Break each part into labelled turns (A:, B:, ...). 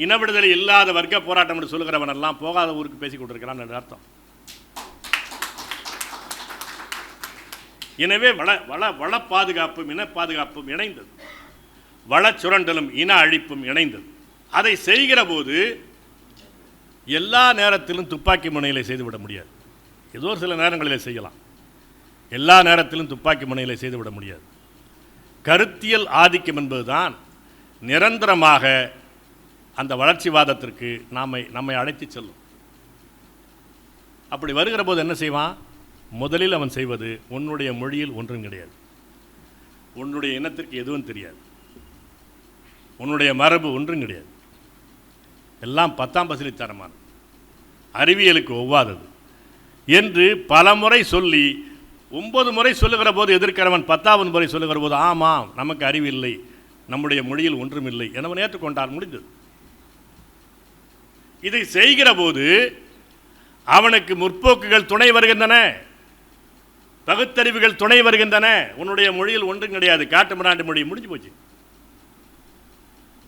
A: இன விடுதலை இல்லாத வர்க்க போராட்டம் என்று சொல்லுகிறவன் எல்லாம் போகாத ஊருக்கு பேசிக் கொண்டிருக்கிறான் என்று அர்த்தம். எனவே வள பாதுகாப்பும் இன பாதுகாப்பும் இணைந்தது, வள சுரண்டலும் இன அழிப்பும் இணைந்தது. அதை செய்கிற போது எல்லா நேரத்திலும் துப்பாக்கி முனையில் செய்துவிட முடியாது. ஏதோ ஒரு சில நேரங்களில் செய்யலாம், எல்லா நேரத்திலும் துப்பாக்கி முனையில் செய்துவிட முடியாது. கருத்தியல் ஆதிக்கம் என்பதுதான் நிரந்தரமாக அந்த வளர்ச்சிவாதத்திற்கு நம்மை அழைத்து செல்லும். அப்படி வருகிற போது என்ன செய்வான்? முதலில் அவன் செய்வது, உன்னுடைய மொழியில் ஒன்றும் கிடையாது, உன்னுடைய இனத்திற்கு எதுவும் தெரியாது, உன்னுடைய மரபு ஒன்றும் கிடையாது, எல்லாம் 10ஆம் பசிலித்தனமான அறிவியலுக்கு ஒவ்வாதது என்று பல முறை சொல்லி 9 முறை சொல்லுகிற போது எதிர்க்கிறவன் 10ஆவது முறை சொல்லுகிற போது ஆமாம் நமக்கு அறிவு இல்லை, நம்முடைய மொழியில் ஒன்றும் இல்லை எனவன் ஏற்றுக்கொண்டால் முடிந்தது. இதை செய்கிற போது அவனுக்கு முற்போக்குகள் துணை வருகின்றன, பகுத்தறிவுகள் துணை வருகின்றன. உன்னுடைய மொழியில் ஒன்றும் கிடையாது, காட்டு மிராண்டி மொழி முடிஞ்சு போச்சு,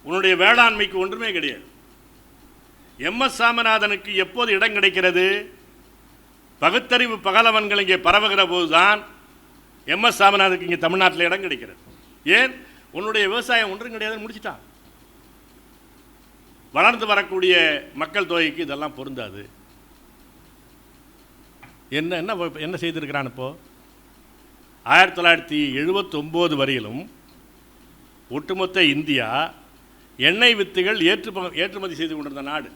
A: உன்னுடைய வேளாண்மைக்கு ஒன்றுமே கிடையாது. எம்.எஸ். சாமிநாதனுக்கு எப்போது இடம் கிடைக்கிறது? பகுத்தறிவு பகலவன்கள் இங்கே பரவுகிற போதுதான் எம்.எஸ். சாமிநாதனுக்கு இங்கே தமிழ்நாட்டில் இடம் கிடைக்கிறது. ஏன்? உன்னுடைய விவசாயம் ஒன்றும் கிடையாதுன்னு முடிச்சிட்டான். வளர்ந்து வரக்கூடிய மக்கள் தொகைக்கு இதெல்லாம் பொருந்தாது. என்ன செய்திருக்கிறான்? இப்போ 1979 வரையிலும் ஒட்டுமொத்த இந்தியா எண்ணெய் வித்துகள் ஏற்றுமதி செய்து கொண்டிருந்த நாடு.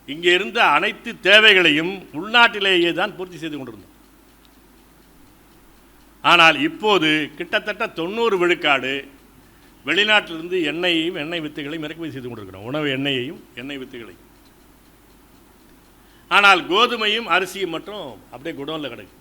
A: இங்கே இருந்த அனைத்து தேவைகளையும் உள்நாட்டிலேயே தான் பூர்த்தி செய்து கொண்டிருந்தோம். ஆனால் இப்போது கிட்டத்தட்ட 90 விழுக்காடு வெளிநாட்டிலிருந்து எண்ணெயையும் எண்ணெய் வித்துகளையும் இறக்குமதி செய்து கொண்டிருக்கிறோம், உணவு எண்ணெயையும் எண்ணெய் வித்துகளையும். ஆனால் கோதுமையும் அரிசியும் மட்டும் அப்படியே குடோனில் கிடக்கு.